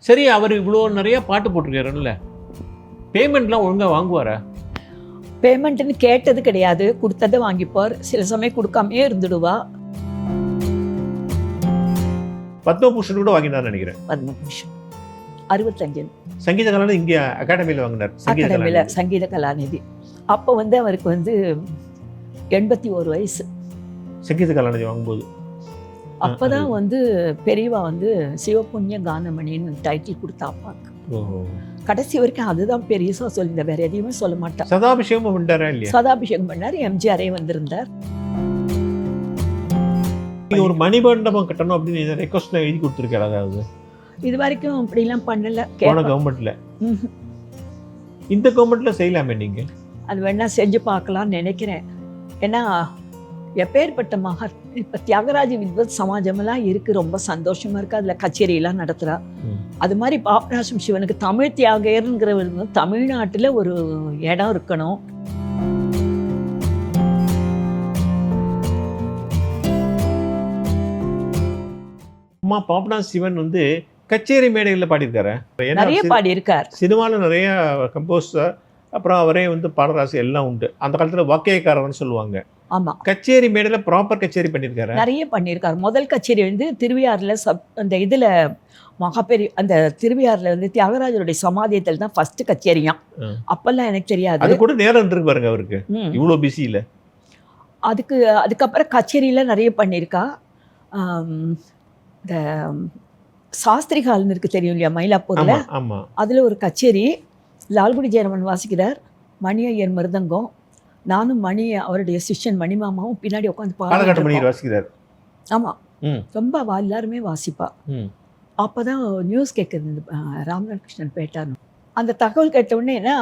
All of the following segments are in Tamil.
சரி, அவர் இவ்வளோ நிறைய பாட்டு போட்டிருக்காருல்ல, பேமெண்ட்லாம் ஒழுங்காக வாங்குவாரா? பேமெண்ட்டுன்னு கேட்டது கிடையாது, கொடுத்ததை வாங்கிப்பார். சில சமயம் கொடுக்காமையே இருந்துடுவா. பத்மபூஷன் கூட வாங்கினார்னு நினைக்கிறேன். பத்மபூஷன் 65 சங்கீத கலாநிதி இங்கே அகாடமியில் வாங்கினார். அகாடமியில் சங்கீத கலாநிதி. அப்போ வந்து அவருக்கு வந்து 81 வயசு. சங்கீத கலாநிதி வாங்கும்போது அப்போதான் வந்து பெரியவா வந்து சிவபுண்ணிய கானமணின்னு டைட்டில் கொடுத்தா அப்பாவுக்கு. கடைசி வரைக்கும் அதுதான் பெரியசா சொல்லியிருந்த, வேற எதையுமே சொல்ல மாட்டார். சதாபிஷேகம் பண்ணாரா இல்லையா? சதாபிஷேகம் பண்ணார். எம்ஜிஆரே வந்திருந்தார். நீங்க ஒரு மணிமண்டபம் கட்டணும் அப்படின்னு ரெக்வஸ்ட் எழுதி கொடுத்துருக்காரு. அதாவது இது வரைக்கும் அப்படிலாம் பண்ணல. போன கவர்மெண்ட்ல, இந்த கவர்மெண்ட்ல செய்யலாமே நீங்க. அது வேணா செஞ்சு பார்க்கலாம்னு நினைக்கிறேன். ஏன்னா எப்பேற்பட்ட மகர் இப்ப தியாகராஜ வித்வத் சமாஜமெல்லாம் இருக்கு, ரொம்ப சந்தோஷமா இருக்கு. அதுல கச்சேரியெல்லாம் நடத்துறா. அது மாதிரி பாபநாசம் சிவனுக்கு தமிழ் தியாகர்ங்கிறது தமிழ்நாட்டுல ஒரு இடம் இருக்கணும். அம்மா பாபநாசம் சிவன் வந்து கச்சேரி மேடைகளில் பாடியிருக்காரு. நிறைய பாடியிருக்கார். சினிமாவில் நிறைய கம்போசர், அப்புறம் அவரே வந்து பாடராசி எல்லாம் உண்டு. அந்த காலத்தில் வாக்கியக்காரர்னு சொல்லுவாங்க. ஆமா, கச்சேரி மேடையில் ப்ராப்பர் கச்சேரி பண்ணியிருக்காரு. நிறைய பண்ணியிருக்காரு. முதல் கச்சேரி வந்து திருவையாறுல அந்த இதுல மகாபெரிய அந்த திருவையாறுல வந்து தியாகராஜருடைய சமாதியத்தில் தான் ஃபர்ஸ்ட் கச்சேரியாம். அப்பெல்லாம் எனக்கு தெரியாது. அது கூட நேரம் இருக்கு பாருங்க அவருக்கு, இவ்வளோ பிஸி இல்லை. அதுக்கப்புறம் கச்சேரியில நிறைய பண்ணியிருக்கா. இந்த சாஸ்திரி ஹால்னு இருக்கு தெரியும் இல்லையா, மயிலாப்பூர்ல. அதுல ஒரு கச்சேரி லால்குடி ஜெயராமன் வாசிக்கிறார், மணி ஐயர் மிருதங்கம், நானும் மணி அவருடைய சிஷ்யன் மணிமாமாவும் பின்னாடி உட்காந்து வாசிக்கிறார். ஆமா, ரொம்ப எல்லாருமே வாசிப்பா. அப்பதான் நியூஸ் கேட்குறது, ராம்நாத் கிருஷ்ணன் பேட்டார். அந்த தகவல் கேட்ட உடனேனா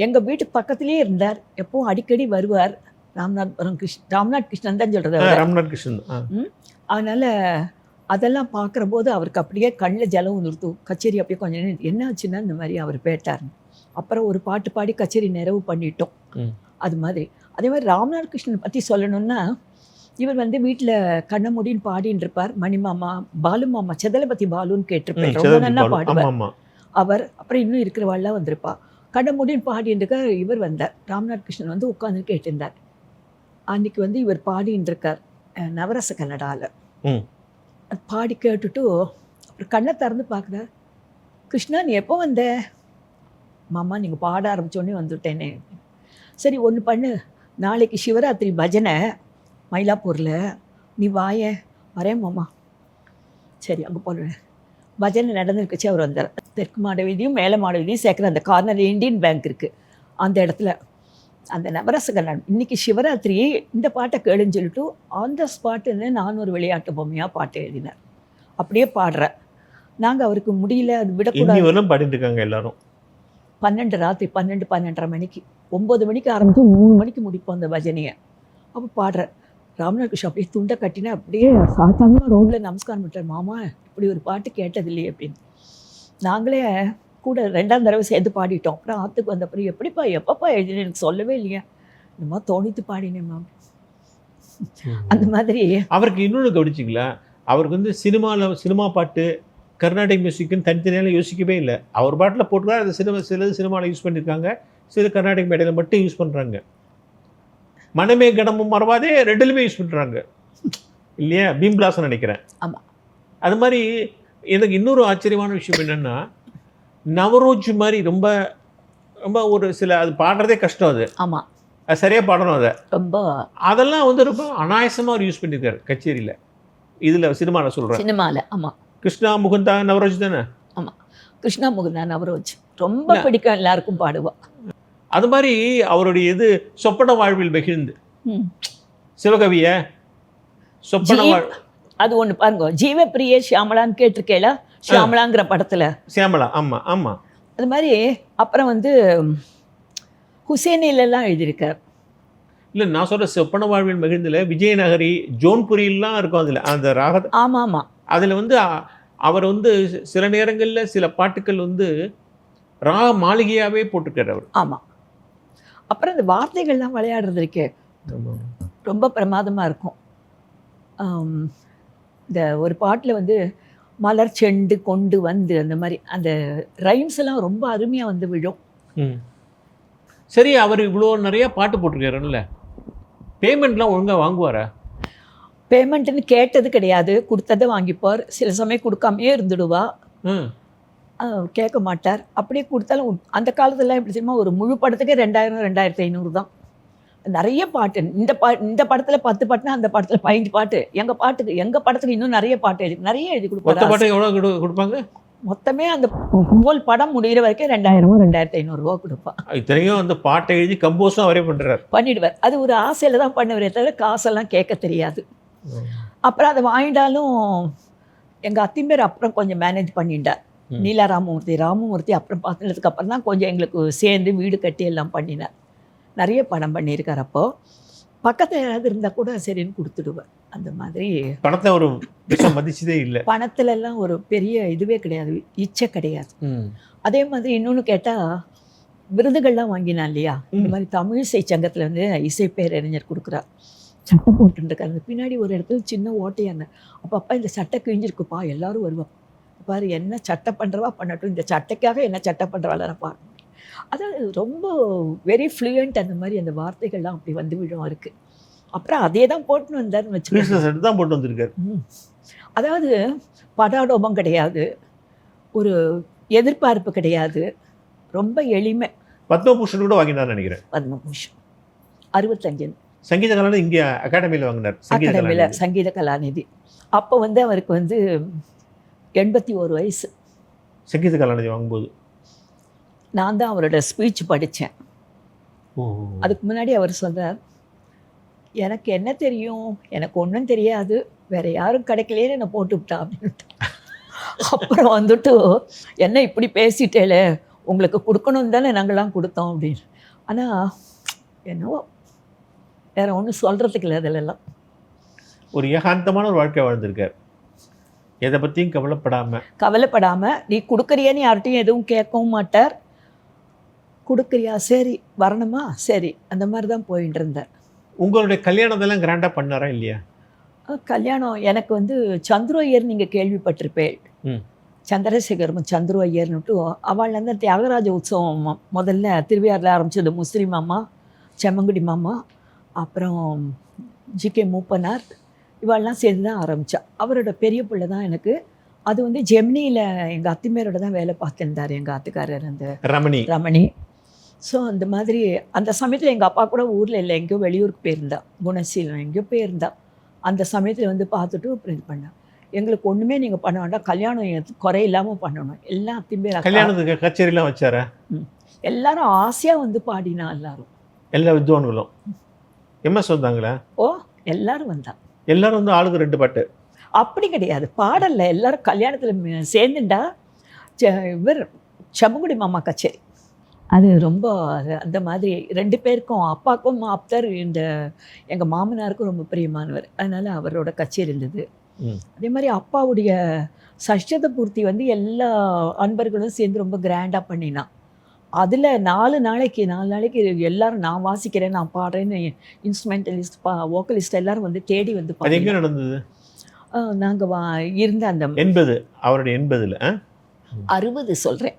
எங்க வீட்டுக்கு பக்கத்திலேயே இருந்தார், எப்பவும் அடிக்கடி வருவார். ராம்நாத் கிருஷ்ணன் தான் சொல்றது. ராம்நாத் கிருஷ்ணன். அதனால அதெல்லாம் பார்க்குற போது அவருக்கு அப்படியே கண்ணில் ஜலம் நிறுத்தும். கச்சேரி அப்படியே கொஞ்சம் என்ன ஆச்சுன்னா இந்த மாதிரி அவர் பேட்டார். அப்புறம் ஒரு பாட்டு பாடி கச்சேரி நிறைவு பண்ணிட்டோம். அது மாதிரி அதே மாதிரி ராம்நாத் கிருஷ்ணன் பற்றி சொல்லணும்னா, இவர் வந்து வீட்டில் கண்ண முடின்னு பாடின்னு இருப்பார். மணிமாமா, பாலு மாமா, செதலபதி பாலுன்னு கேட்டிருப்பார், ரொம்ப நல்லா பாடுவார் அவர். அப்புறம் இன்னும் இருக்கிறவாள்லாம் வந்திருப்பா. கண்ண முடின்னு பாடின்னு இருக்க இவர் வந்தார். ராம்நாத் கிருஷ்ணன் வந்து உட்காந்து கேட்டிருந்தார். அன்னைக்கு வந்து இவர் பாடின்னு இருக்கார் நவரச கன்னடாவில். பாடி கேட்டுட்டு அப்புறம் கண்ணை திறந்து பார்க்குறார். கிருஷ்ணா நீ எப்போ வந்த? மாமா நீங்கள் பாட ஆரம்பித்தோடனே வந்துவிட்டேனே. சரி ஒன்று பண்ணு, நாளைக்கு சிவராத்திரி பஜனை மயிலாப்பூரில், நீ வாய. வரேன் மாமா. சரி அங்கே போகிறேன். பஜனை நடந்துருக்குச்சு. அவர் வந்தார். தெற்கு மாட வீதியும் மேலே மாட வீதியும் சேர்க்குற அந்த கார்னரில் இந்தியன் பேங்க் இருக்குது, அந்த இடத்துல அந்த நவரச கண்ணன். இன்னைக்கு சிவராத்திரி, இந்த பாட்டை கேளுன்னு சொல்லிட்டு ஆன் த ஸ்பாட்டுன்னு நான் ஒரு விளையாட்டு பொம்மையாக பாட்டு எழுதினார். அப்படியே பாடுற. நாங்கள் அவருக்கு முடியல, அது விடக்கூடாது. பாடிட்டு இருக்காங்க எல்லாரும். 12 ராத்திரி 12-12:30 மணிக்கு, 9 மணிக்கு ஆரம்பித்து 3 மணிக்கு முடிப்போம் அந்த பஜனையை. அப்போ பாடுற ராம்நாத் கிருஷ்ணன் அப்படியே துண்டை கட்டினா அப்படியே சாத்தாங்க ரோட்டில் நமஸ்காரம் பண்ணுறார். மாமா இப்படி ஒரு பாட்டு கேட்டது இல்லையே அப்படின்னு. நாங்களே கூட 2ஆம் தடவை சேர்ந்து பாடிட்டோம். அப்புறம் ஆற்றுக்கு வந்த அப்புறம் எப்படிப்பா எப்பப்பா எழுதினு எனக்கு சொல்லவே இல்லையா, என்னமோ தோணித்து பாடினேன் மேம். அந்த மாதிரி அவருக்கு இன்னொன்று கவனிச்சிங்களா, அவருக்கு வந்து சினிமா பாட்டு கர்நாடிக் மியூசிக்குன்னு தனித்தனியால யோசிக்கவே இல்லை. அவர் பாட்டில் போட்டுருக்காரு. அது சிலது சினிமாவில் யூஸ் பண்ணியிருக்காங்க, சில கர்நாடிக் மேடையில் மட்டும் யூஸ் பண்ணுறாங்க. மனமே கணமும் மறவாதே ரெண்டுலையுமே யூஸ் பண்ணுறாங்க இல்லையா, பீம்பிளாஸ்ன்னு நினைக்கிறேன். ஆமாம். அது மாதிரி எனக்கு இன்னொரு ஆச்சரியமான விஷயம் என்னென்னா, நவரோஜ் மாதிரி ரொம்ப ரொம்ப ஒரு சில அது பாடுறதே கஷ்டம். அது ஆமாம், அது சரியாக பாடணும். அதை ரொம்ப அதெல்லாம் வந்து ரொம்ப அனாயசமாக அவர் யூஸ் பண்ணியிருக்காரு கச்சேரியில். இதில் சினிமாவில் சொல்கிறேன், சினிமாவில். ஆமாம், கிருஷ்ணா முகுந்தா நவரோஜ் தானே. ஆமாம், கிருஷ்ணா முகுந்தா நவரோஜ் ரொம்ப பிடிக்கும், எல்லாருக்கும் பாடுவா. அது மாதிரி அவருடைய இது சொப்பன வாழ்வில் மகிழ்ந்து சிவகவிய சொப்பன வாழ், அது ஒன்று பாருங்க, ஜீவப்பிரியே ஷியாமலான்னு கேட்டிருக்கேளா, ஷியாமலாங்கிற படத்தில் சியாமலா. ஆமாம் ஆமாம். அது மாதிரி அப்புறம் வந்து ஹுசேனிலெல்லாம் எழுதியிருக்கார். இல்லை நான் சொல்கிற சொப்பன வாழ்வில் மகிழ்ந்தில் விஜயநகரி ஜோன்புரிலாம் இருக்கும் அதில் அந்த ராக. ஆமாம் ஆமாம். அதில் வந்து அவர் வந்து சில நேரங்களில் சில பாட்டுக்கள் வந்து ராக மாளிகையாகவே போட்டிருக்கார் அவர். ஆமாம். அப்புறம் இந்த வார்த்தைகள்லாம் விளையாடுறது இருக்கே, ரொம்ப பிரமாதமாக இருக்கும். இந்த ஒரு பாட்டில் வந்து மலர் செண்டு கொண்டு வந்து அந்த மாதிரி அந்த ரைம்ஸ் எல்லாம் ரொம்ப அருமையாக வந்து விழும். சரி, அவர் இவ்வளோ நிறைய பாட்டு போட்டிருக்காருல்ல, பேமெண்ட்லாம் ஒழுங்காக வாங்குவாரா? பேமெண்ட்டுன்னு கேட்டது கிடையாது, கொடுத்ததை வாங்கிப்பார். சில சமயம் கொடுக்காமையே இருந்துடுவா, கேட்க மாட்டார். அப்படியே கொடுத்தாலும் அந்த காலத்துலலாம் எப்படி தெரியுமா, ஒரு முழு படத்துக்கு 2000 2500 தான். நிறைய பாட்டு, இந்த படத்தில் 10 பாட்டுனா அந்த படத்தில் 15 பாட்டு, எங்கள் படத்துக்கு இன்னும் நிறைய பாட்டு நிறைய எழுதி கொடுப்பாரு. பாட்டு எவ்வளோ கொடுப்பாங்க? மொத்தமே அந்த ஹோல் படம் முடிகிற வரைக்கும் 2000 2500 கொடுப்பா. இத்தனையும் அந்த பாட்டை எழுதி கம்போஸும் அவரே பண்ணிடுவார். அது ஒரு ஆசையில் தான் பண்ணுவாரே தவிர காசெல்லாம் கேட்க தெரியாது. அப்புறம் அதை வாங்கிட்டாலும் எங்கள் அத்திம்பேர் அப்புறம் கொஞ்சம் மேனேஜ் பண்ணிட்டார். நீலா ராமமூர்த்தி அப்புறம் பார்த்ததுக்கு அப்புறம் தான் கொஞ்சம் எங்களுக்கு சேர்ந்து வீடு கட்டி எல்லாம் பண்ணினார். நிறைய படம் பண்ணியிருக்கார். அப்போது பக்கத்தில் யாராவது இருந்தால் கூட சரின்னு கொடுத்துடுவார். அந்த மாதிரி பணத்தை ஒரு விஷயம் மதிச்சதே இல்லை. பணத்துலலாம் ஒரு பெரிய இதுவே கிடையாது, இச்சை கிடையாது. அதே மாதிரி இன்னொன்று கேட்டால் விருதுகள்லாம் வாங்கினான் இல்லையா, இந்த மாதிரி தமிழ் இசை சங்கத்தில் வந்து இசை பேரறிஞர் கொடுக்குறார். சட்டை போட்டுருக்காரு, பின்னாடி ஒரு இடத்துல சின்ன ஓட்டையாங்க. அப்பா இந்த சட்டை கிழிஞ்சிருக்குப்பா, எல்லாரும் வருவா, பாரு என்ன சட்டை பண்ணுறவா பண்ணட்டும், இந்த சட்டைக்காக என்ன சட்டை பண்ணுறவாளப்பா. அதாவது ரொம்ப வெரி ஃப்ளூயண்ட், அந்த மாதிரி அந்த வார்த்தைகள்லாம் அப்படி வந்து விழும் இருக்கு. அப்புறம் அதே தான் போட்டுன்னு வந்தார்னு வச்சுக்கோங்க. தான் போட்டு வந்திருக்காரு. அதாவது படாடோபம் கிடையாது, ஒரு எதிர்பார்ப்பு கிடையாது, ரொம்ப எளிமை. பத்மபூஷன் கூட வாங்கினார் நினைக்கிறேன். பத்மபூஷன் 65 சங்கீத கலாநிதி இங்கே அகாடமியில் வாங்கினார். அகாடமியில் சங்கீத கலாநிதி. அப்போ வந்து அவருக்கு வந்து 81 வயசு. சங்கீத கலாநிதி வாங்கும்போது நான் தான் அவரோட ஸ்பீச் படித்தேன். அதுக்கு முன்னாடி அவர் சொல்கிறார், எனக்கு என்ன தெரியும், எனக்கு ஒன்றும் தெரியாது, வேற யாரும் கிடைக்கலையே என்னை போட்டு விட்டா அப்படின்ட்டு. அப்புறம் வந்துட்டு என்ன இப்படி பேசிட்டேலே, உங்களுக்கு கொடுக்கணும் தானே நாங்கள்லாம் கொடுத்தோம் அப்படின்னு. ஆனால் என்னவோ வேற ஒன்றும் சொல்கிறதுக்கு இல்லை. அதிலெல்லாம் ஒரு ஏகாந்தமான ஒரு வாழ்க்கை வாழ்ந்திருக்கார். எதை பற்றியும் கவலைப்படாமல் நீ கொடுக்குறியான்னு யார்கிட்டையும் எதுவும் கேட்கவும் மாட்டார். கொடுக்குறியா, சரி வரணுமா, சரி, அந்த மாதிரி தான் போயிட்டு இருந்தார். உங்களுடைய கல்யாணத்தெல்லாம் கிராண்டாக பண்ணாரா இல்லையா? கல்யாணம் எனக்கு வந்து சந்துரு ஐயர் நீங்கள் கேள்விப்பட்டிருப்பேன். சந்திரசேகரமும் சந்துரு ஐயர்னுட்டு அவள் வந்து தியாகராஜ உற்சவம் முதல்ல திருவையாறில் ஆரம்பிச்சது. முஸ்லீம் மாமா, செம்மங்குடி மாமா, அப்புறம் ஜிகே மூப்பனார், இவாள்லாம் சேர்ந்து தான் ஆரம்பித்தா. அவரோட பெரிய பிள்ளை தான் எனக்கு. அது வந்து ஜெமினியில் எங்கள் அத்திமேரோட தான் வேலை பார்த்துருந்தார் எங்கள் ஆத்துக்காரர், அந்த ரமணி. ஸோ அந்த மாதிரி அந்த சமயத்தில் எங்கள் அப்பா கூட ஊரில் இல்லை, எங்கேயோ வெளியூருக்கு போயிருந்தா, குணசீலம் எங்கேயோ போயிருந்தா. அந்த சமயத்தில் வந்து பார்த்துட்டு அப்புறம் இது பண்ணா, எங்களுக்கு ஒன்றுமே நீங்கள் பண்ண வேண்டாம், கல்யாணம் குறை இல்லாமல் பண்ணணும். எல்லாம் அத்திம்பேர் கல்யாணத்துக்கு கச்சேரிலாம் வச்சாரா? எல்லாரும் ஆசையாக வந்து பாடினா, எல்லா வித்வான்களும் எம்எஸ் வந்தாங்களா? ஓ, எல்லாரும் வந்தா. எல்லாரும் வந்து ஆளுக்கு 2 பாட்டு அப்படி கிடையாது, பாடல்ல எல்லாரும் கல்யாணத்தில் சேர்ந்துட்டா. இவர் செம்மங்குடி மாமா கச்சேரி, அது ரொம்ப அந்த மாதிரி 2 பேருக்கும், அப்பாவுக்கும் ஆப்தர், இந்த எங்கள் மாமனாருக்கும் ரொம்ப பிரியமானவர், அதனால் அவரோட கச்சேரி இருந்தது. அதே மாதிரி அப்பாவுடைய சஷ்டத பூர்த்தி வந்து எல்லா அன்பர்களும் சேர்ந்து ரொம்ப கிராண்டாக பண்ணினான். அதில் 4 நாளைக்கு எல்லாரும் நான் வாசிக்கிறேன், நான் பாடுறேன்னு இன்ஸ்ட்ருமெண்டலிஸ்ட், வோக்கலிஸ்ட் எல்லாரும் வந்து தேடி வந்து அது எங்கே நடந்தது? நாங்கள் இருந்த அந்த 80, அவருடைய 80ல் 60 சொல்கிறேன்,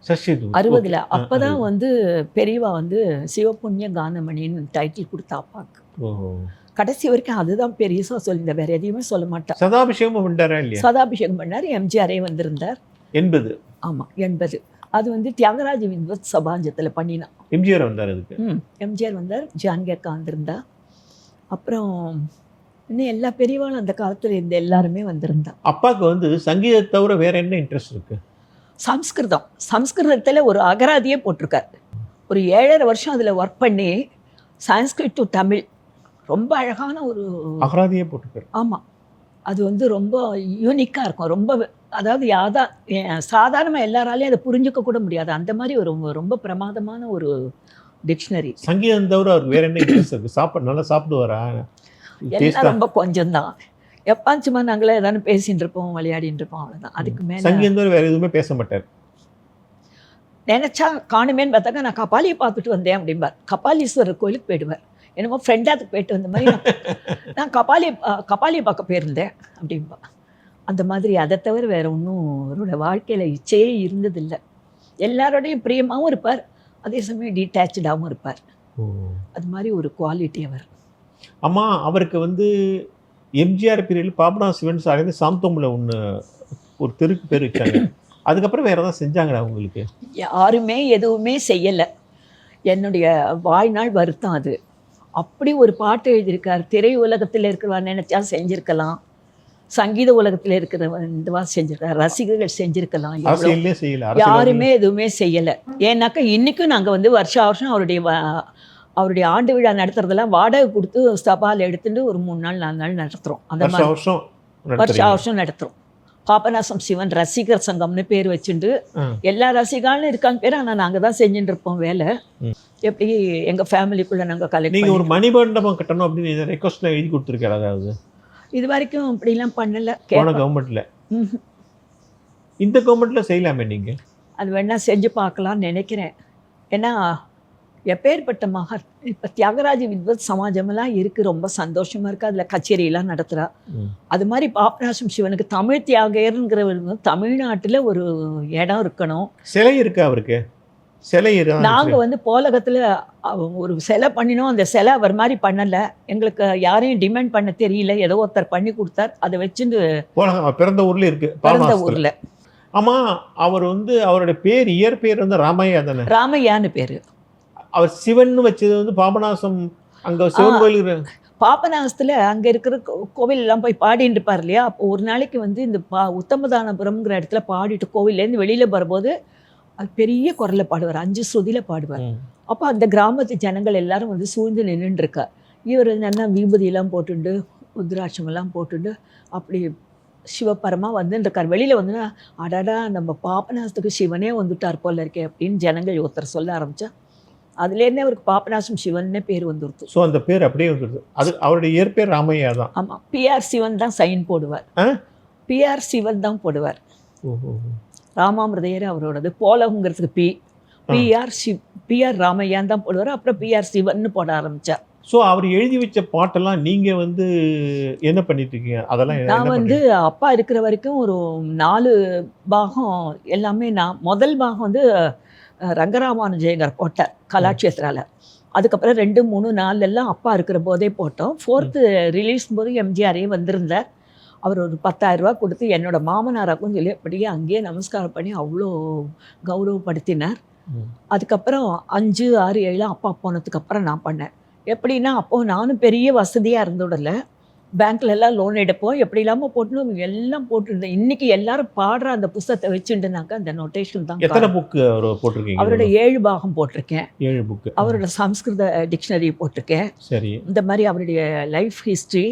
60ல். அப்போ தான் வந்து பெரியவா வந்து சிவபுண்ணிய கானமணின்னு டைட்டில் கொடுத்தா அப்பாவுக்கு. கடைசி வரைக்கும் அதுதான் பெரியசா சொல்லியிருந்தேன், வேற எதையுமே சொல்ல மாட்டேன். சதாபிஷேகம் பண்ணாரா இல்லையா? சதாபிஷேகம் பண்ணார், எம்ஜிஆரே வந்திருந்தார். 80, ஆமாம் 80. அது வந்து தியாகராஜ வித்வத் சபாஞ்சத்தில் பண்ணினா. எம்ஜிஆர் வந்தார். அதுக்கு எம்ஜிஆர் வந்தார், ஜானகி அக்கா வந்திருந்தா, அப்புறம் இன்னும் எல்லா பெரியவாளும் அந்த காலத்தில் இருந்த எல்லாருமே வந்திருந்தா. அப்பாவுக்கு வந்து சங்கீதத்தை தவிர வேற என்ன இன்ட்ரெஸ்ட் இருக்கு? சம்ஸ்கிருதத்தில் ஒரு அகராதியே போட்டிருக்கார். ஒரு 7.5 வருஷம் அதில் ஒர்க் பண்ணி சான்ஸ்கிரிட் டு தமிழ் ரொம்ப அழகான ஒரு அகராதியே போட்டிருக்காரு. ஆமாம், அது வந்து ரொம்ப யூனிக்காக இருக்கும். ரொம்ப அதாவது சாதாரணமாக எல்லாராலையும் அதை புரிஞ்சுக்க கூட முடியாது, அந்த மாதிரி ஒரு ரொம்ப பிரமாதமான ஒரு டிக்ஷனரி. சங்கீதம் தவிர அவருக்கு வேற என்ன இன்ட்ரெஸ்ட் இருக்கு? நல்லா சாப்பிடுவாரா? எல்லாம் ரொம்ப கொஞ்சம் தான். எப்பாச்சுமா நாங்களே ஏதாவது பேசிட்டு இருப்போம், விளையாடிட்டு இருப்போம், அவ்வளோதான். அதுக்கு மேலே சங்கீதம் தவிர வேற எதுவுமே பேச மாட்டார். நினச்சா காணுமேன்னு பார்த்தாக்கா நான் கபாலியை பார்த்துட்டு வந்தேன் அப்படிம்பார். கபாலீஸ்வரர் கோயிலுக்கு போயிடுவார். என்னமோ ஃப்ரெண்டாக அதுக்கு போயிட்டு வந்த மாதிரி நான் கபாலியை பார்க்க போயிருந்தேன் அப்படின்பா. அந்த மாதிரி. அதை தவிர வேற ஒன்றும் அவரோட வாழ்க்கையில் இச்சையே இருந்ததில்லை. எல்லாரோடையும் பிரியமாகவும் இருப்பார், அதே சமயம் டீட்டேச்சாகவும் இருப்பார். அது மாதிரி ஒரு குவாலிட்டி அவர். அம்மா அவருக்கு வந்து எம்ஜிஆர் பீரியடில் பாபநாசம் சிவன் சாலையில் சாந்தோமில் ஒன்று ஒரு தெருக்கு பேர் வச்சாங்க. அதுக்கப்புறம் வேறு எதாவது செஞ்சாங்களா உங்களுக்கு? யாருமே எதுவுமே செய்யலை. என்னுடைய வாழ்நாள் வருத்தம் அது. அப்படி ஒரு பாட்டு எழுதியிருக்கார். திரை உலகத்தில் இருக்கிறவா நினைச்சா செஞ்சிருக்கலாம், சங்கீத உலகத்தில் இருக்கிறவா செஞ்சிருக்கார், ரசிகர்கள் செஞ்சிருக்கலாம். அரசியலே செய்யல, யாருமே எதுவுமே செய்யலை. ஏன்னாக்கா இன்றைக்கும் நாங்கள் வந்து வருஷம் அவருடைய ஆண்டு விழா நடத்துறதெல்லாம் வாடகை கொடுத்து சபால் எடுத்துட்டு ஒரு 3 நாள் 4 நாள் நடத்துகிறோம். அந்த மாதிரி வருஷம் நடத்துகிறோம். பாபநாசம் சிவன் ரசிகர் சங்கம்னு பேர் வச்சுட்டு எல்லா ரசிகாலும் இருக்காங்க பேர். ஆனால் நாங்கள் தான் செஞ்சுட்டு இருப்போம் வேலை. எப்படி எங்கள் ஃபேமிலிக்குள்ளே நாங்கள் கலெக்ட். நீங்கள் ஒரு மணிமண்டபம் கட்டணும் அப்படின்னு ரெக்வஸ்ட்ல எழுதி கொடுத்துருக்காரு? அதாவது இது வரைக்கும் இப்படிலாம் பண்ணலை. போன கவர்மெண்ட்டில், இந்த கவர்மெண்ட்டில் செய்யலாமே நீங்கள்? அது வேணால் செஞ்சு பார்க்கலான்னு நினைக்கிறேன். ஏன்னா எப்பேற்பட்ட மகர். இப்போ தியாகராஜ வித்வத் சமாஜமெல்லாம் இருக்குது, ரொம்ப சந்தோஷமாக இருக்குது. அதில் கச்சேரியெல்லாம் நடத்துகிறா. அது மாதிரி பாபநாசம் சிவனுக்கு தமிழ் தியாகர்ங்கிறவங்க தமிழ்நாட்டில் ஒரு இடம் இருக்கணும். சிலை இருக்கு அவருக்கு? சிலை நாங்கள் வந்து போலகத்தில் ஒரு சிலை பண்ணினோம். அந்த சிலை அவர் மாதிரி பண்ணலை. எங்களுக்கு யாரையும் டிமாண்ட் பண்ண தெரியல, ஏதோ ஒருத்தர் பண்ணி கொடுத்தார். அதை வச்சுட்டு பிறந்த ஊரில் இருக்குது, பிறந்த ஊரில். ஆமாம், அவர் வந்து அவருடைய பேர் இயற்பெயர் வந்து ராமையா தானே? ராமையான்னு பேர். அவர் சிவன் வச்சது வந்து பாபநாசம் அங்கே சிவன் கோயில். பாபநாசத்தில் அங்கே இருக்கிற கோவிலெல்லாம் போய் பாடிட்டு இருப்பார் இல்லையா? அப்போ ஒரு நாளைக்கு வந்து இந்த உத்தமதானபுரம்ங்கிற இடத்துல பாடிட்டு கோவிலேருந்து வெளியில் வரும்போது அது பெரிய குரலில் பாடுவார், 5 ஸ்ருதியில் பாடுவார். அப்போ அந்த கிராமத்து ஜனங்கள் எல்லாரும் வந்து சூழ்ந்து நின்றுருக்கா. இவர் நல்லா விபூதியெல்லாம் போட்டுண்டு உத்ராட்சமெல்லாம் போட்டுண்டு அப்படி சிவபரமாக வந்துருக்கார். வெளியில் வந்துன்னா அடடா நம்ம பாபநாசத்துக்கு சிவனே வந்துட்டார் போல இருக்கே அப்படின்னு ஜனங்கள் ஒருத்தர் சொல்ல ஆரம்பித்தா அதுலேருந்தே அவருக்கு பாபநாசம் சிவன்னே பேர் வந்துருது. ஸோ அந்த பேர் அப்படியே வந்துடுது. அது அவருடைய இயற்பேர் ராமையா தான். ஆமாம், பிஆர் சிவன் தான் சைன் போடுவார். பிஆர் சிவன் தான் போடுவார். ராமாமிர்தயர் அவரோடது. போலகுங்கிறதுக்கு பிஆர் ராமையான் தான் போடுவார். அப்புறம் பிஆர் சிவன்னு போட ஆரம்பித்தார். ஸோ அவர் எழுதி வச்ச பாட்டெல்லாம் நீங்கள் வந்து என்ன பண்ணிட்டு இருக்கீங்க? அதெல்லாம் நான் வந்து அப்பா இருக்கிற வரைக்கும் ஒரு 4 பாகம் எல்லாமே நான் முதல் பாகம் வந்து ரங்கராமானுஜயங்கர் போட்டார் கலாட்சேத்திரால. அதுக்கப்புறம் 2, 3, 4 எல்லாம் அப்பா இருக்கிற போதே போட்டோம். 4th ரிலீஸ் போது எம்ஜிஆரே வந்திருந்தார். அவர் ஒரு 10,000 ரூபா கொடுத்து என்னோட மாமனாராக்கும் சொல்லி அப்படியே அங்கேயே நமஸ்காரம் பண்ணி அவ்வளோ கௌரவப்படுத்தினார். அதுக்கப்புறம் 5, 6, 7 அப்பா போனதுக்கப்புறம் நான் பண்ணேன். எப்படின்னா அப்போது நானும் பெரிய வசதியாக இருந்துடல. பேங்க்ல எல்லாம் லோன் எடுப்போம், எப்படி இல்லாமல் போட்டு எல்லாம் போட்டுருந்தேன். இன்னைக்கு எல்லாரும் பாடுற அந்த புத்தகத்தை வச்சுட்டுனாக்கா அந்த நோட்டேஷன் தான். எத்தனை புக்கு போட்டிருக்கீங்க? அவரோட 7 பாகம் போட்டிருக்கேன். 7 புக்கு. அவரோட சம்ஸ்கிருத டிக்ஷனரி போட்டிருக்கேன். சரி. இந்த மாதிரி அவருடைய லைஃப் ஹிஸ்ட்ரி,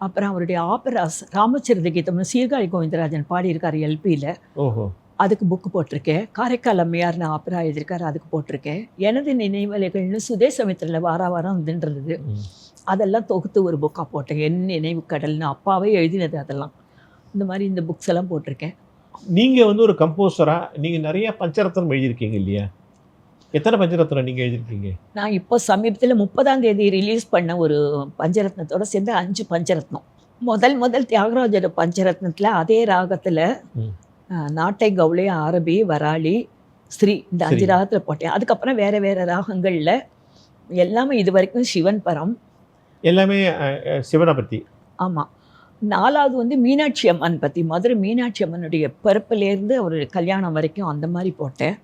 அப்புறம் அவருடைய ஆப்பராஸ் ராமச்சரித கீதம்னு சீர்காழி கோவிந்தராஜன் பாடியிருக்காரு எல்பியில். ஓஹோ. அதுக்கு புக்கு போட்டிருக்கேன். காரைக்கால் அம்மையார்னு ஆப்பரா எழுதியிருக்காரு, அதுக்கு போட்டிருக்கேன். எனது நினைவலைகள்னு சுதேசமித்திரில் வாரம் வந்துன்றது, அதெல்லாம் தொகுத்து ஒரு புக்காக போட்டேன். என் நினைவு கடல்னு அப்பாவே எழுதினது அதெல்லாம். இந்த மாதிரி இந்த புக்ஸ் எல்லாம் போட்டிருக்கேன். நீங்கள் வந்து ஒரு கம்போசராக நீங்கள் நிறைய பஞ்சரத்னம் எழுதியிருக்கீங்க இல்லையா? எத்தனை பஞ்சரத்னம் நீங்கள் எழுதியிருக்கீங்க? நான் இப்போ சமீபத்தில் 30ஆம் தேதி ரிலீஸ் பண்ண ஒரு பஞ்சரத்னத்தோடு சேர்ந்து 5 பஞ்சரத்னம். முதல் தியாகராஜோட பஞ்சரத்னத்தில் அதே ராகத்தில் நாட்டை, கவுளை, ஆரபி, வராளி, ஸ்ரீ இந்த 5 ராகத்தில் போட்டேன். அதுக்கப்புறம் வேறு வேறு ராகங்களில் எல்லாமே இது வரைக்கும் சிவன் பரம், எல்லாமே சிவனை பற்றி. ஆமாம். 4வது வந்து மீனாட்சி அம்மன் பற்றி, மதுரை மீனாட்சி அம்மனுடைய பிறப்பிலேருந்து அவருடைய கல்யாணம் வரைக்கும் அந்த மாதிரி போட்டேன்.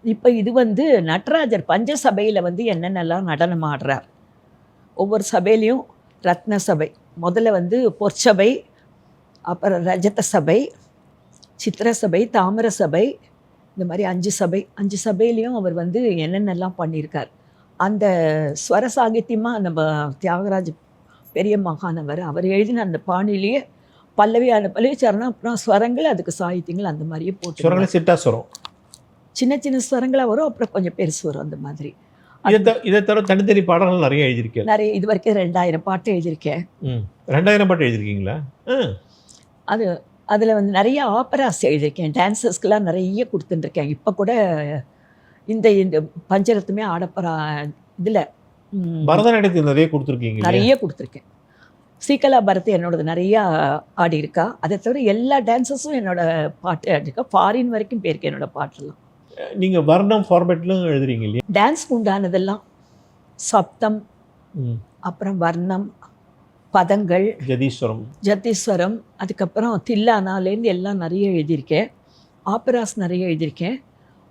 இப்போ இது வந்து நடராஜர் பஞ்சசபையில் வந்து என்னென்னலாம் நடனம் ஆடுறார். ஒவ்வொரு சபையிலையும் ரத்ன சபை, முதல்ல வந்து பொற்சபை, அப்புறம் ரஜத சபை, சித்திர சபை, தாமிர சபை, இந்த மாதிரி 5 சபையிலையும் அவர் வந்து என்னென்னலாம் பண்ணியிருக்கார். அந்த ஸ்வர சாகித்யமாக நம்ம தியாகராஜ் பெரிய மகானவர் அவர் எழுதின அந்த பாணிலேயே பல்லவியான பல்லவி சரணம், அப்புறம் ஸ்வரங்கள், அதுக்கு சாகித்யங்கள் அந்த மாதிரியே போட்டு சிட்டாஸ்வரம் சின்ன ஸ்வரங்களாக வரும், அப்புறம் கொஞ்சம் பெருசு வரும். அந்த மாதிரி இதை தவிர தனித்தனி பாடல்கள் நிறைய எழுதியிருக்கேன். நிறைய இது வரைக்கும் 2000 பாட்டு எழுதியிருக்கேன். 2000 பாட்டு எழுதியிருக்கீங்களா? அதில் வந்து நிறைய ஆப்பராஸ் எழுதியிருக்கேன். டான்ஸர்ஸ்க்கெலாம் நிறைய கொடுத்துட்டுருக்கேன். இப்போ கூட இந்த பஞ்சரத்துமே ஆடப்பரா இதில் பரதநாட்டியத்தில் நிறைய கொடுத்துருக்கீங்க. நிறைய கொடுத்துருக்கேன். சீகலா பரத் என்னோடது நிறையா ஆடி இருக்கா. அதை தவிர எல்லா டான்ஸஸும் என்னோட பாட்டு ஆடிருக்கா. ஃபாரின் வரைக்கும் போயிருக்கு என்னோட பாட்டெல்லாம். நீங்க வர்ணம் ஃபார்மேட்லும் எழுதுறீங்க இல்லையா? டான்ஸ்க்கு உண்டானதெல்லாம் சப்தம், ம். அப்புறம் வர்ணம், பதங்கள், ஜதீஸ்வரம். ஜத்தீஸ்வரம், அதுக்கப்புறம் தில்லானாலேருந்து எல்லாம் நிறைய எழுதியிருக்கேன். ஆப்பராஸ் நிறைய எழுதியிருக்கேன்.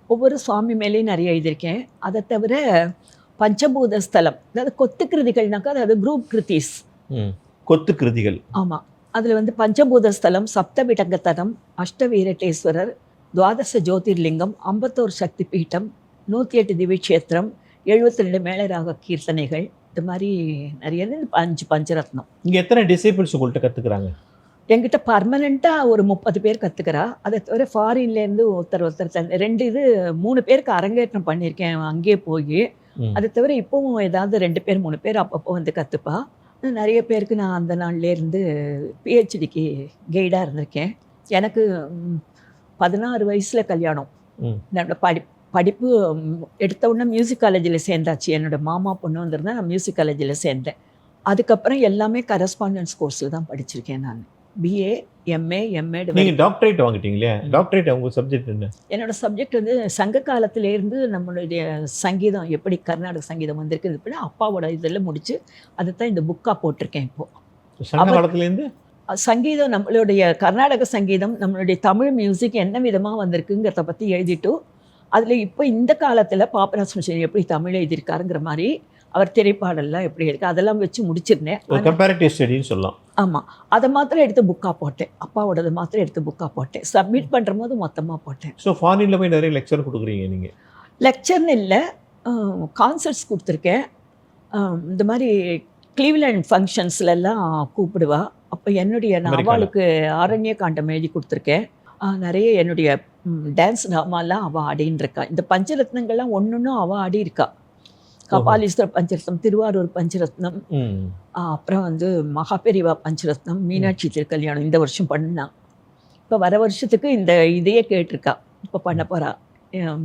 ஒவ்வொரு சுவாமி மேலேயும் நிறைய எழுதியிருக்கேன். அதை தவிர பஞ்சபூத ஸ்தலம், அதாவது கொத்து கிருதிகள்னாக்கா அதாவது குரூப் கிருத்திஸ். கொத்து கிருதிகள். ஆமாம். அதில் வந்து பஞ்சபூத ஸ்தலம், சப்தவிடங்கத்தனம், அஷ்டவீரட்டேஸ்வரர், துவாதச ஜோதிர்லிங்கம், 51 சக்தி பீட்டம், 108 திவ்யக்ஷேத்திரம், 72 மேளராக கீர்த்தனைகள், இது மாதிரி நிறைய 5 பஞ்சரத்னம். இங்கே எத்தனை டிசைபிள்ஸ் உங்கள்கிட்ட கற்றுக்குறாங்க? என்கிட்ட பர்மனெண்ட்டாக ஒரு 30 பேர் கற்றுக்கிறா. அதை தவிர ஃபாரின்லேருந்து ஒருத்தர் 3 பேருக்கு அரங்கேற்றம் பண்ணியிருக்கேன் அங்கேயே போய். அதை தவிர இப்போவும் ஏதாவது 2 பேர் 3 பேர் அப்பப்போ வந்து கற்றுப்பா. நிறைய பேருக்கு நான் அந்த நாள்லேருந்து பிஹெச்டிக்கு கைடாக இருந்திருக்கேன். எனக்கு 16 வயசில் கல்யாணம். என்னோட படிப்பு எடுத்த உடனே மியூசிக் காலேஜில் சேர்ந்தாச்சு. என்னோடய மாமா பொண்ணு வந்திருந்தா நான் மியூசிக் காலேஜில் சேர்ந்தேன். அதுக்கப்புறம் எல்லாமே கரஸ்பாண்டன்ஸ் கோர்ஸில் தான் படிச்சிருக்கேன் நான். BA, MA, MEd. நீங்கள் டாக்டரேட் வாங்கிட்டீங்களே, டாக்டரேட் உங்கள் சப்ஜெக்ட் என்ன? என்னோட சப்ஜெக்ட் வந்து சங்க காலத்திலேருந்து நம்மளுடைய சங்கீதம் எப்படி கர்நாடக சங்கீதம் வந்திருக்கு அப்படின்னா அப்பாவோட இதில் முடித்து அதை தான் இந்த புக்காக போட்டிருக்கேன். இப்போது சங்க காலத்துலேருந்து சங்கீதம், நம்மளுடைய கர்நாடக சங்கீதம், நம்மளுடைய தமிழ் மியூசிக் என்ன விதமாக வந்திருக்குங்கிறத பற்றி எழுதிட்டு அதில் இப்போ இந்த காலத்தில் பாப்பராசன் எப்படி தமிழ் எழுதியிருக்காருங்கிற மாதிரி அவர் திரைப்பாடெல்லாம் எப்படி இருக்குது அதெல்லாம் வச்சு முடிச்சிருந்தேன். கம்பேரிட்டிவ் ஸ்டடின்னு சொல்லலாம். ஆமாம். அதை மாத்திரம் எடுத்து புக்காக போட்டேன். அப்பாவோடது மாத்திரம் எடுத்து புக்காக போட்டேன். சப்மிட் பண்ணுற போது மொத்தமாக போட்டேன். ஸோ ஃபாரினில் போய் நிறைய லெக்சர் கொடுக்குறீங்க நீங்கள்? லெக்சர்னு இல்லை, கான்சர்ட்ஸ் கொடுத்துருக்கேன். இந்த மாதிரி கிளீவ்லேண்ட் ஃபங்க்ஷன்ஸ்லாம் கூப்பிடுவா. அப்போ என்னுடைய நான் அவளுக்கு ஆரண்ய காண்டம் எழுதி கொடுத்துருக்கேன். நிறைய என்னுடைய டான்ஸ் ட்ராமாலாம் அவள் ஆடின்னு இருக்கா. இந்த பஞ்சரத்னங்கள்லாம் ஒன்றுன்னும் அவள் ஆடி இருக்கா. கபாலீஸ்வரர் பஞ்சரத்னம், திருவாரூர் பஞ்சரத்னம், அப்புறம் வந்து மகாபெரிவா பஞ்சரத்னம், மீனாட்சி திருக்கல்யாணம் இந்த வருஷம் பண்ணான். இப்போ வர வருஷத்துக்கு இந்த இதையே கேட்டிருக்கா. இப்போ பண்ண போகிறா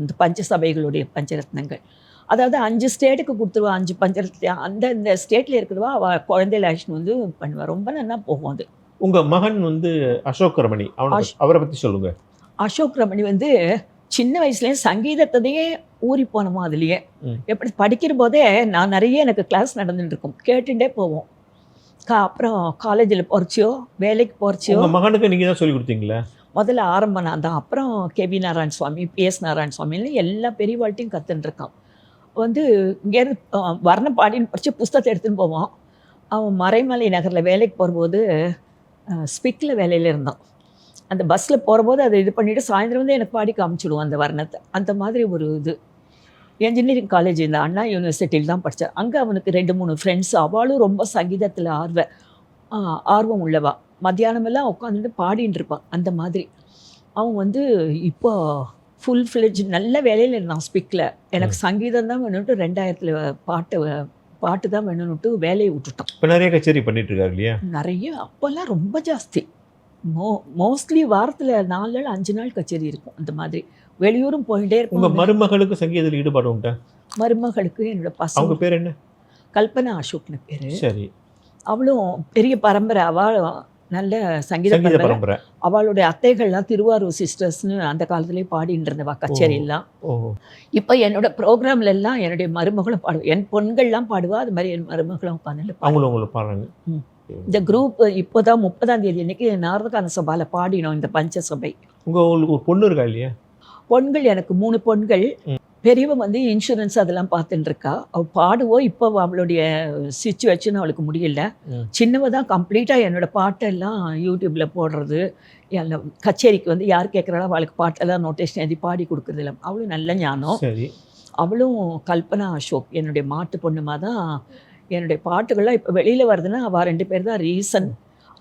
இந்த பஞ்சசபைகளுடைய பஞ்சரத்னங்கள். அதாவது 5 ஸ்டேட்டுக்கு கொடுத்துருவா. 5 பஞ்சரத்னம் அந்த ஸ்டேட்டில் இருக்கிறவா அவள் குழந்தையில ஆக்ஷன் வந்து பண்ணுவா. ரொம்ப நல்லா போகும் அது. உங்கள் மகன் வந்து அசோக் ரமணி, அவரை பற்றி சொல்லுங்கள். அசோக் ரமணி வந்து சின்ன வயசுலேயே சங்கீதத்தையே ஊறி போனோமோ. அதுலேயே எப்படி படிக்கிற போதே நான் நிறைய எனக்கு கிளாஸ் நடந்துட்டு இருக்கும், கேட்டுட்டே போவோம். அப்புறம் காலேஜில் போகிறச்சியோ வேலைக்கு போகிறச்சியோ. மகனுக்கு நீங்கள் தான் சொல்லி கொடுத்தீங்களா? முதல்ல ஆரம்பம் நான் தான். அப்புறம் கேவி நாராயண சுவாமி, PS நாராயண சுவாமின்னு எல்லா பெரியவாழ்ட்டையும் கற்றுட்டுருக்கான். வந்து இங்கேருந்து வர்ணம் பாடின்னு படித்து புஸ்தகத்தை எடுத்துன்னு போவான். அவன் மறைமலை நகரில் வேலைக்கு போகும்போது ஸ்பிக்கில் வேலையில் இருந்தான். அந்த பஸ்ஸில் போகிறபோது அதை இது பண்ணிவிட்டு சாயந்தரம் வந்து எனக்கு பாடி காமிச்சிடுவோம் அந்த வர்ணத்தை. அந்த மாதிரி ஒரு இது. என்ஜினியரிங் காலேஜ் இந்த அண்ணா யூனிவர்சிட்டியில் தான் படித்தான். அங்கே அவனுக்கு 2-3 ஃப்ரெண்ட்ஸ். அவளும் ரொம்ப சங்கீதத்தில் ஆர்வம் உள்ளவா. மத்தியானமெல்லாம் உட்காந்துட்டு பாடின்னு இருப்பான். அந்த மாதிரி அவன் வந்து இப்போ ஃபுல் ஃப்ளெட்ஜ் நல்ல வேலையில் இருந்தான் ஸ்பிக்கில். எனக்கு சங்கீதம் தான் வேணும்ட்டு 2000 பாட்டு தான் வேணும்னுட்டு வேலையை விட்டுட்டான். இப்போ நிறைய கச்சேரி பண்ணிட்டு இருக்காரு இல்லையா? நிறைய. அப்போல்லாம் ரொம்ப ஜாஸ்தி. மோஸ்ட்லி வாரத்தில் 4 நாள் 5 நாள் கச்சேரி இருக்கும். அந்த மாதிரி வெளியூரும் போயிட்டே இருக்கும். உங்கள் மருமகளுக்கு சங்கீதத்தில் ஈடுபாடு உண்டா? மருமகளுக்கு என்னோட பசங்க. அவங்க பேர் என்ன? கல்பனா அசோக்னு பேர். சரி. அவளும் பெரிய பரம்பரை. அவள் நல்ல சங்கீத பரம்பரை. அவளுடைய அத்தைகள்லாம் திருவாரூர் சிஸ்டர்ஸ்னு அந்த காலத்துலேயே பாடின்னு இருந்தவா கச்சேரியெல்லாம். இப்போ என்னோட ப்ரோக்ராம்ல எல்லாம் என்னுடைய மருமகளும் பாடுவா. என் பொண்கள்லாம் பாடுவா. அது மாதிரி என் மருமகளும் உட்காந்து அவங்களும் பாடுறாங்க. இந்த குரூப் இப்போதான் 30ஆம் தேதி அன்னைக்கு நாரதகான சபாவில் பாடினோம் இந்த பஞ்சசபை. உங்களுக்கு ஒரு பொண்ணு இருக்கா இல்லையா? பொண்கள் எனக்கு 3 பொண்கள். பெரியவன் வந்து இன்சூரன்ஸ் அதெல்லாம் பார்த்துட்டு இருக்கா. அவள் பாடுவோம். இப்போ அவளுடைய சிச்சுவேஷன் அவளுக்கு முடியல. சின்னவ தான் கம்ப்ளீட்டாக என்னோட பாட்டெல்லாம் யூடியூப்பில் போடுறது. கச்சேரிக்கு வந்து யார் கேட்குறாளோ அவளுக்கு பாட்டெல்லாம் நோட்டேஷன் எழுதி பாடி கொடுக்குறதில்ல. அவளும் நல்ல ஞானம். அவளும் கல்பனா அசோக் என்னுடைய மாட்டு பொண்ணுமா தான். என்னுடைய பாட்டுகள்லாம் இப்போ வெளியில் வருதுன்னா அவள் 2 பேர் தான் ரீசன்.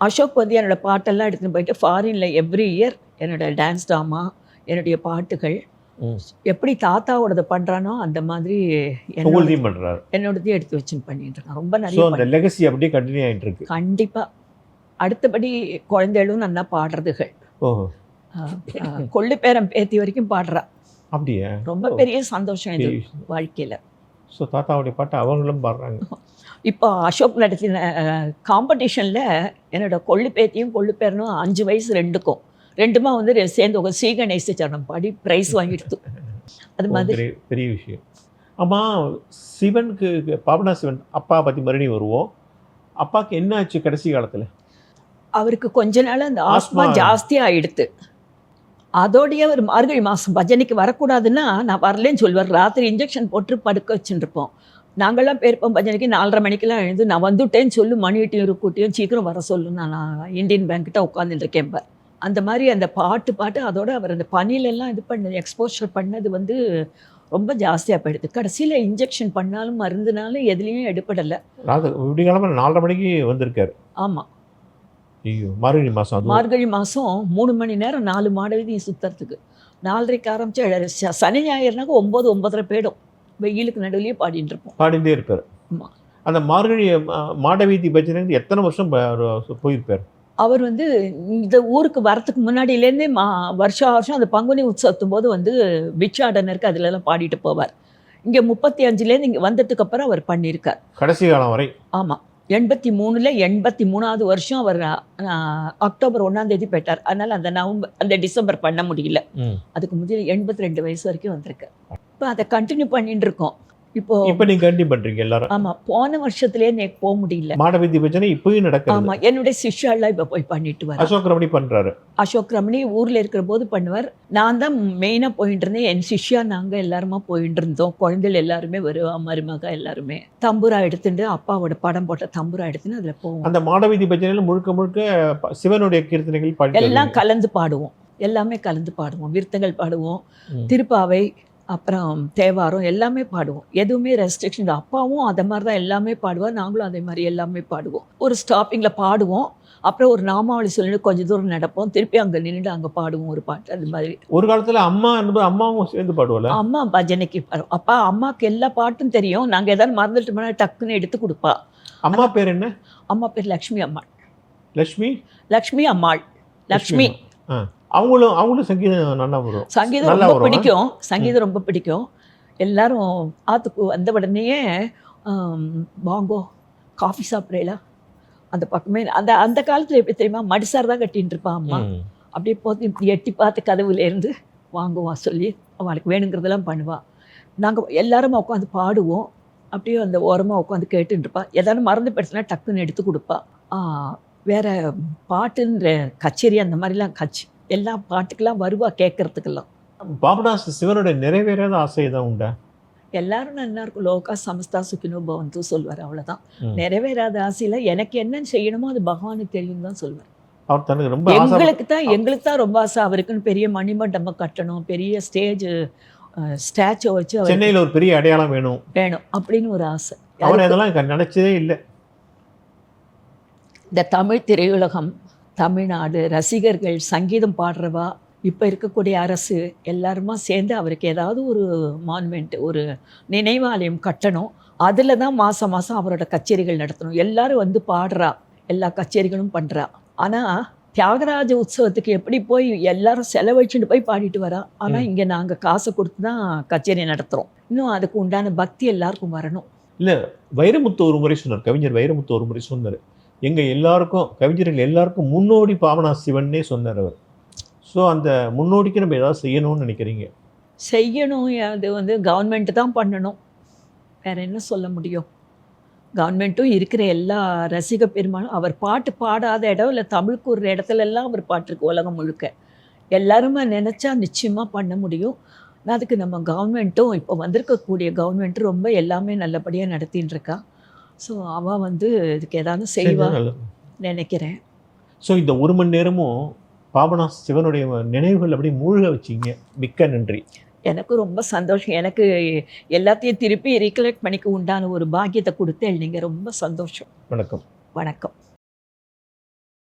அசோக் வந்து என்னோடய பாட்டெல்லாம் எடுத்துகிட்டு போயிட்டு ஃபாரினில் எவ்ரி இயர் என்னோடய டான்ஸ் ட்ராமா, என்னுடைய பாட்டுகள் எப்படி தாத்தாவோடது பண்ணுறானோ அந்த மாதிரி என்னோடதையும் எடுத்து வச்சுன்னு பண்ணிட்டு இருக்கான். ரொம்ப நிறைய லெகசி அப்படியே கண்டினியூ ஆகிட்டு இருக்கு. கண்டிப்பாக. அடுத்தபடி குழந்தைகளும் நல்லா பாடுறதுகள். கொள்ளு பேரம் பேத்தி வரைக்கும் பாடுறா. அப்படியே ரொம்ப பெரிய சந்தோஷம் இது வாழ்க்கையில். ஸோ தாத்தாவுடைய பாட்டு அவங்களும் பாடுறாங்க. இப்போ அசோக் நடத்தின காம்படிஷனில் என்னோட கொள்ளு பேத்தியும் கொள்ளு பேரனும் 5 வயசு ரெண்டுமா வந்து சேர்ந்து உங்க ஸ்ரீ கணேச சரணம் பாடி ப்ரைஸ் வாங்கிடுது. அது மாதிரி பெரிய பெரிய விஷயம். ஆமாம், சிவனுக்கு பாபனா சிவன் அப்பா பற்றி மறுபடியும் வருவோம். அப்பாவுக்கு என்ன ஆச்சு கடைசி காலத்தில்? அவருக்கு கொஞ்ச நாள் அந்த ஆஸ்மா ஆஸ்மா. ஜாஸ்தி ஆயிடுத்து. அதோடைய ஒரு மார்கழி மாதம் பஜனைக்கு வரக்கூடாதுன்னா நான் வரலேன்னு சொல்லுவார். ராத்திரி இன்ஜெக்ஷன் போட்டு படுக்க வச்சுருப்போம். நாங்கள்லாம் போயிருப்போம் பஜனைக்கு 4:30 மணிக்கெல்லாம் எழுந்து நான் வந்துட்டேன்னு சொல்லு, மணிகிட்டையும் கூட்டியும் சீக்கிரம் வர சொல்லு, நான் இந்தியன் பேங்க்கிட்ட உட்காந்துட்டு இருக்கேன் பார். அந்த மாதிரி அந்த பாட்டு அதோட அவர் அந்த பனிலெல்லாம் இது பண்ணது எக்ஸ்போஷர் பண்ணது வந்து ரொம்ப ஜாஸ்தியாக போயிடுது. கடைசியில் இன்ஜெக்ஷன் பண்ணாலும் மருந்துனாலும் எதுலேயும் எடுப்படலை. விடிகாலமாக 4:30 மணிக்கு வந்திருக்காரு. ஆமாம், ஐயோ, மார்கழி மாதம். அது மார்கழி மாதம் 3 மணி நேரம் 4 மாட வீதியும் சுற்றுறதுக்கு 4:30க்கு ஆரம்பிச்சு சனி ஞாயிறுனாக்க 9-9:30 போயிடும். வெயிலுக்கு நடுவுலேயே பாடிட்டு இருப்போம். பாடிட்டே இருப்பார். ஆமாம். அந்த மார்கழி மாடவீதி பஜனை எத்தனை வருஷம் போயிருப்பார்? அவர் வந்து இந்த ஊருக்கு வரத்துக்கு முன்னாடியிலேருந்தே வருஷம் அந்த பங்குனி உற்சவத்தும் போது வந்து பிச்சாடனருக்கு அதிலெல்லாம் பாடிட்டு போவார். இங்கே 35லேருந்து இங்கே வந்ததுக்கு அப்புறம் அவர் பண்ணியிருக்கார் கடைசி காலம் வரை. ஆமாம், 83ல் 83வது வருஷம் அவர் அக்டோபர் 1ஆம் தேதி போயிட்டார். அதனால் அந்த டிசம்பர் பண்ண முடியல. அதுக்கு முதல்ல 82 வயசு வரைக்கும் வந்திருக்கார். இப்போ அதை கண்டினியூ பண்ணிட்டு இருக்கோம். இப்போ நீங்க கண்டினியூ பண்றீங்க எல்லாரும்? ஆமாம், போன வருஷத்துலேயே எனக்கு போக முடியல. மாடவீதி பஜனை இப்பயும் நடக்குது. ஆமாம், என்னுடைய சிஷ்யாலாம் இப்போ போய் பண்ணிட்டு வர. அசோக் ரமணி பண்றாரு. அசோக் ரமணி ஊரில் இருக்கிற போது பண்ணுவார். நான் தான் மெயினாக போயிட்டு இருந்தேன். என் சிஷ்யா நாங்கள் எல்லாருமா போயிட்டு இருந்தோம். குழந்தைகள் எல்லாருமே வருவா, மருமக எல்லாருமே தம்புரா எடுத்துட்டு அப்பாவோட படம் போட்ட தம்புரா எடுத்துன்னு அதில் போவோம். அந்த மாடவீதி பஜனையில் முழுக்க சிவனுடைய கீர்த்தனைகள் பாடி எல்லாம் கலந்து பாடுவோம். எல்லாமே கலந்து பாடுவோம். விருத்தங்கள் பாடுவோம், திருப்பாவை, அப்புறம் தேவாரம் எல்லாமே பாடுவோம். எதுவுமே ரெஸ்ட்ரிக்ஷன். அப்பாவும் அதை மாதிரி தான் எல்லாமே பாடுவார். நாங்களும் அதே மாதிரி எல்லாமே பாடுவோம். ஒரு ஸ்டாப்பிங்கில் பாடுவோம், அப்புறம் ஒரு நாமாவளி சொல்லிட்டு கொஞ்சம் தூரம் நடப்போம், திருப்பி அங்கே நின்றுட்டு அங்கே பாடுவோம் ஒரு பாட்டு. அது மாதிரி ஒரு காலத்தில் அம்மாவும் சேர்ந்து பாடுவாள். அம்மா பஜனைக்கு அப்பா அம்மாவுக்கு எல்லா பாட்டும் தெரியும். நாங்கள் ஏதாவது மறந்துட்டு டக்குன்னு எடுத்து கொடுப்பா. அம்மா பேர் என்ன? அம்மா பேர் லக்ஷ்மி அம்மாள். லக்ஷ்மி அம்மாள். லக்ஷ்மி. அவங்களும் சங்கீதம் நல்லா வரும். சங்கீதம் ரொம்ப பிடிக்கும். சங்கீதம் ரொம்ப பிடிக்கும். எல்லாரும் ஆற்றுக்கு வந்த உடனேயே வாங்கோ காஃபி சாப்பிட்றீங்களா, அந்த பக்கமே அந்த காலத்தில் எப்படி தெரியுமா, மடிசார் தான் கட்டின்னு இருப்பான் அம்மா. அப்படியே போது இப்படி எட்டி பார்த்து கதவுலேருந்து வாங்குவா சொல்லி அவளுக்கு வேணுங்கிறதெல்லாம் பண்ணுவாள். நாங்கள் எல்லாரும் உட்காந்து பாடுவோம். அப்படியே அந்த ஓரமாக உட்காந்து கேட்டுருப்பா. எதாவது மறந்து போயிடுச்சுன்னா டக்குன்னு எடுத்து கொடுப்பா. வேறு பாட்டுன்ற கச்சேரி அந்த மாதிரிலாம் எல்லா பாட்டுக்கெல்லாம் வருவா கேட்கறதுக்கெல்லாம். பாபநாஸ் சிவனுடைய நிறைவேறாத ஆசை தான் உண்டா? எல்லாரும் நல்லா இருக்கும். லோகா சமஸ்தா சுக்கினோ பவந்து சொல்வார். அவ்வளோதான். நிறைவேறாத ஆசையில் எனக்கு என்னன்னு செய்யணுமோ அது பகவானுக்கு தெரியும் தான் சொல்வார். அவர் தனக்கு ரொம்ப எங்களுக்கு தான் ரொம்ப ஆசை. அவருக்குன்னு பெரிய மணிமண்டபம் கட்டணும், பெரிய ஸ்டாச்சு வச்சு சென்னையில் ஒரு பெரிய அடையாளம் வேணும் அப்படின்னு ஒரு ஆசை. அவர் அதெல்லாம் நினைச்சதே இல்லை. இந்த தமிழ் திரையுலகம், தமிழ்நாடு ரசிகர்கள், சங்கீதம் பாடுறவா, இப்போ இருக்கக்கூடிய அரசு எல்லாருமா சேர்ந்து அவருக்கு ஏதாவது ஒரு மானுமெண்ட், ஒரு நினைவாலயம் கட்டணும். அதில் தான் மாதம் அவரோட கச்சேரிகள் நடத்தணும். எல்லாரும் வந்து பாடுறா, எல்லா கச்சேரிகளும் பண்ணுறா. ஆனால் தியாகராஜ உற்சவத்துக்கு எப்படி போய் எல்லாரும் செலவழிச்சுட்டு போய் பாடிட்டு வரா. ஆனால் இங்கே நாங்கள் காசை கொடுத்து தான் கச்சேரி நடத்துகிறோம். இன்னும் அதுக்கு உண்டான பக்தி எல்லாருக்கும் வரணும். இல்லை, வைரமுத்து ஒரு முறை சொன்னார், கவிஞர் வைரமுத்து ஒரு முறை சொன்னார், எங்கள் எல்லாருக்கும் கவிஞர்கள் எல்லாருக்கும் முன்னோடி பாபநாஸ் சிவன்னே சொன்னார் அவர். ஸோ அந்த முன்னோடிக்கு நம்ம ஏதாவது செய்யணும்னு நினைக்கிறீங்க? செய்யணும். அது வந்து கவர்மெண்ட்டு தான் பண்ணணும். வேறு என்ன சொல்ல முடியும்? கவர்மெண்ட்டும் இருக்கிற எல்லா ரசிக பெருமானும் அவர் பாட்டு பாடாத இடம் இல்லை. தமிழுக்கு ஒரு இடத்துலலாம் அவர் பாட்டுருக்கு உலகம் முழுக்க. எல்லாருமே நினச்சா நிச்சயமாக பண்ண முடியும். அதுக்கு நம்ம கவர்மெண்ட்டும் இப்போ வந்திருக்கக்கூடிய கவர்மெண்ட்டும் ரொம்ப எல்லாமே நல்லபடியாக நடத்தின்னு இருக்கா. ஸோ அவள் வந்து இதுக்கு ஏதாவது செய்வாள் நினைக்கிறேன். ஸோ இந்த 1 மணி நேரமும் பாபநாஸ் சிவனுடைய நினைவுகள் அப்படி மூழ்க வச்சிங்க. மிக்க நன்றி. எனக்கு ரொம்ப சந்தோஷம். எனக்கு எல்லாத்தையும் திருப்பி ரீகலெக்ட் பண்ணிக்க உண்டான ஒரு பாக்கியத்தை கொடுத்து நீங்கள் ரொம்ப சந்தோஷம். வணக்கம். வணக்கம்.